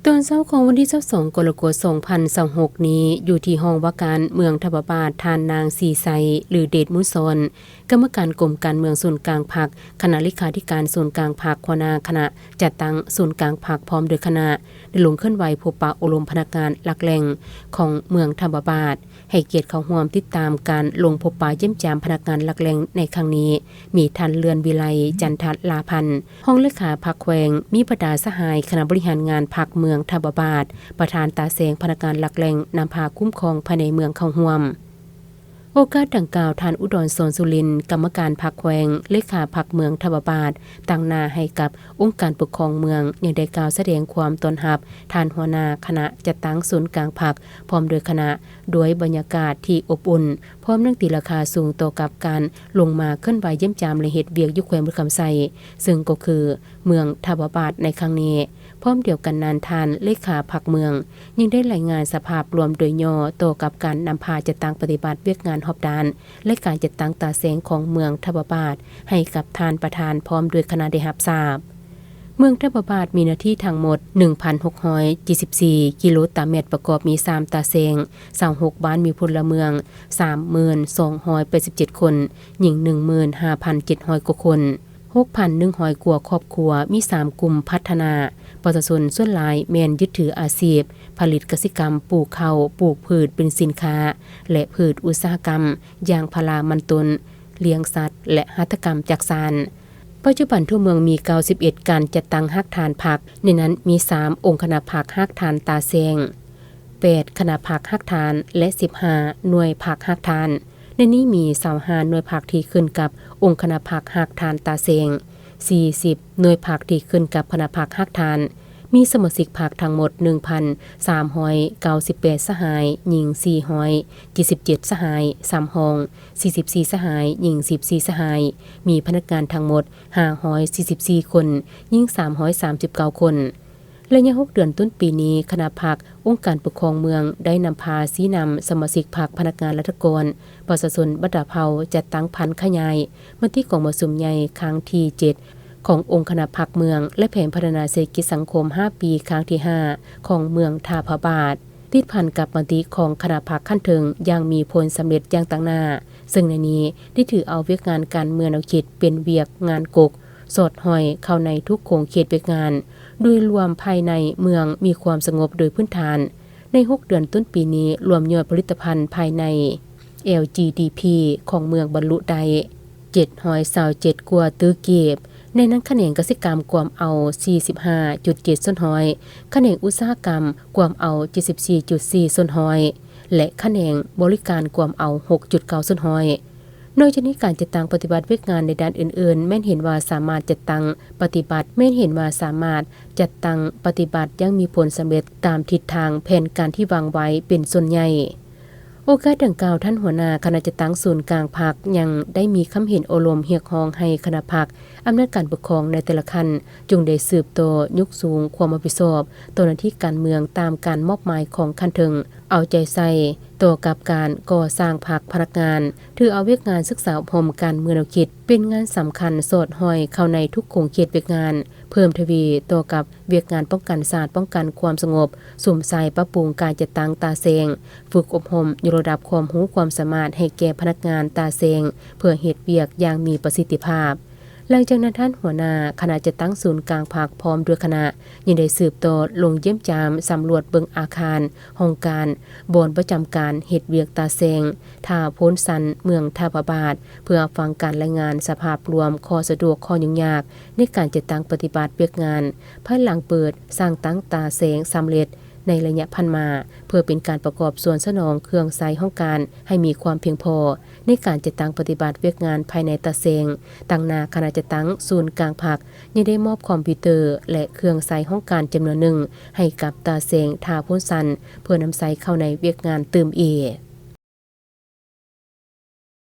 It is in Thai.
ตอนเช้าของวันที่22กรกฎาคม2026นี้อยู่ที่ห้องว่าการเมืองทบาททานนางสีไซหรือเดชมุสอนกรรมการกรมการเมืองศูนย์กลางพรรคคณะเลขาธิการศูนย์กลางพรรคหัวหน้าคณะจัดตั้งศูนย์กลางพรรคพร้อมโดยคณะได้ลงเคลื่อนไหวพบปะอบรมพนักงานหลักแหล่งของเมืองทบาทให้เกียรติเข้าร่วมติดตามการลงพบปะเยี่ยมยามพนักงานหลักแหล่งในครั้งนี้มีท่านเลือนวิไลจันทลาพันธ์ห้องเลขาพรรคแขวงมีประดาสหายคณะบริหารงานพรรคเมืองทบาทประธานตาแสงพนักงานหลักแหล่งนำพาคุ้มครองภายในเมืองเข้าร่วมโอกาสดังกล่าวท่านอุดรสอนสุรินทร์กรรมการพรรคแขวงเลขาพรรคเมืองทบาทตั้งหน้าให้กับองค์การปกครองเมืองยังได้กล่าวแสดงความต้อนรับท่านหัวหน้าคณะจัดตั้งศูนย์กลางพรรคพร้อมโดยคณะด้วยบรรยากาศที่อบอุ่นพร้อมเรื่องตีราคาสูงต่อกับการลงมาเคลื่อนไหวเยี่ยมยามและเฮ็ดเวียกยุคแขวงบุรีรัมย์ไซซึ่งก็คือเมืองทบาทในครั้งนี้พร้อมเดียวกันนั้นท่านเลขาพรรคเมืองยังได้รายงานสภาพรวมโดยย่อต่อกับการนำพาจัดตั้งปฏิบัติเวียกงานฮอบดานและการจัดตั้งตาแสงของเมืองทบาทให้กับท่านประธานพร้อมด้วยคณะได้รับทราบเมืองทบาทมีหน้าที่ทั้งหมด 1,674 กิโลเมตรประกอบมี3ตาแสง26บ้านมีพลเมือง 3287 คนหญิง 15,700 กว่าคน 6,100 กว่าครอบครัวมี3กลุ่มพัฒนาประชาชนส่วนหลายแม่นยึดถืออาชีพผลิตกสิกรรมปลูกข้าวปลูกพืชเป็นสินค้าและพืชอุตสาหกรรมอย่างพารามันตุนเลี้ยงสัตว์และหัตถกรรมจักสานปัจจุบันทั่วเมืองมี91การจัดตั้งฮักฐานผักในนั้นมี3องค์คณะผักฮักฐานตาแซง8คณะผักฮักฐานและ15หน่วยผักฮักฐานในนี้มี25หน่วยผักที่ขึ้นกับองค์คณะผักฮักฐานตาแซง40หน่วยผักที่ขึ้นกับคณะผักฮักฐานมีสมาชิกพรรคทั้งหมด 1,398 สหายหญิง477 สหาย3ห้อง44 สหายหญิง14 สหายมีพนักงานทั้งหมด544 คนหญิง339 คนระยะ6เดือนต้นปีนี้คณะพรรคองค์การปกครองเมืองได้นำพาชี้นำสมาชิกพรรคพนักงานรัฐกรประชาชนบัดดาเผาจัดตั้งพันขยายมาที่กองประชุมใหญ่ครั้งที่7ขององค์คณะพรรคเมืองและแผนพัฒนาเศรษฐกิจสังคม5ปีครั้งที่5ของเมืองทาพบาทติดพันกับมติของคณะพรรคขั้นถึงอย่างมีผลสำเร็จอย่างต่างหน้าซึ่งในนี้ได้ถือเอาเวียกงานการเมืองเอาคิดเป็นเวียกงานกกสอดห้อยเข้าในทุกโครงเขตเวียกงานโดยรวมภายในเมืองมีความสงบโดยพื้นฐานใน6เดือนต้นปีนี้รวมยอดผลิตภัณฑ์ภายใน LGDP ของเมืองบรรลุได้727กว่าตื้อเก็บในนั้นคะแนนกสิกรรมกวมเอา 45.7 ส่วนห้อยคะแนนอุตสาหกรรมกวมเอา 74.4 ส่วนห้อยและคะแนนบริการกวมเอา 6.9 ส่วนห้อยนอกจากนี้การจัดตั้งปฏิบัติเวกงานในด้านอื่นๆแม้นเห็นว่าสามารถจัดตั้งปฏิบัติแม้นเห็นว่าสามารถจัดตั้งปฏิบัติยังมีผลสำเร็จตามทิศทางแผนการที่วางไว้เป็นส่วนใหญ่โอกาสดังกล่าวท่านหัวหน้าคณะจัดตั้งศูนย์กลางพรรคยังได้มีคำเห็นโอลมเรียกร้องให้คณะพรรคอำนาจการปกครองในแต่ละขั้นจงได้สืบโตยกสูงความรับผิดชอบต่อหน้าที่การเมืองตามการมอบหมายของขั้นถึงเอาใจใส่ต่อกับการก่อสร้างพรรคพนักงานถือเอาเวียกงานศึกษาอบรมการเมืองแนวคิดเป็นงานสำคัญสอดห้อยเข้าในทุกโครงเขตเวียกงานเพิ่มทวีต่อกับเวียกงานป้องกันศาสตร์ป้องกันความสงบสุ่มใส่ปรับปรุงการจัดตั้งตาแสงฝึกอบรมยกระดับความรู้ความสามารถให้แก่พนักงานตาแสงเพื่อเฮ็ดเวียกอย่างมีประสิทธิภาพหลังจากนั้นท่านหัวหน้าคณะจัดตั้งศูนย์กลางพรรคพร้อมด้วยคณะยังได้สืบต่อลงเยี่ยมยามสำรวจเบิงอาคารห้องการบ่อนประจำการเฮ็ดเวียกตาแสงท่าโพ้นสันเมืองทาพบาทเพื่อฟังการรายงานสภาพรวมข้อสะดวกข้อยุ่งยากในการจัดตั้งปฏิบัติเวียกงานภายหลังเปิดสร้างตั้งตาแสงสำเร็จในระยะพันมาเพื่อเป็นการประกอบส่วนสนองเครื่องใช้ห้องการให้มีความเพียงพอในการจัดตั้งปฏิบัติเวียกงานภายในตาแสงตั้งหน้าคณะจัดตั้งศูนย์กลางพรรคยังได้มอบคอมพิวเตอร์และเครื่องใช้ห้องการจำนวนหนึ่งให้กับตาแสงทาพ้นสันเพื่อนำใช้เข้าในเวียกงานเติมเอ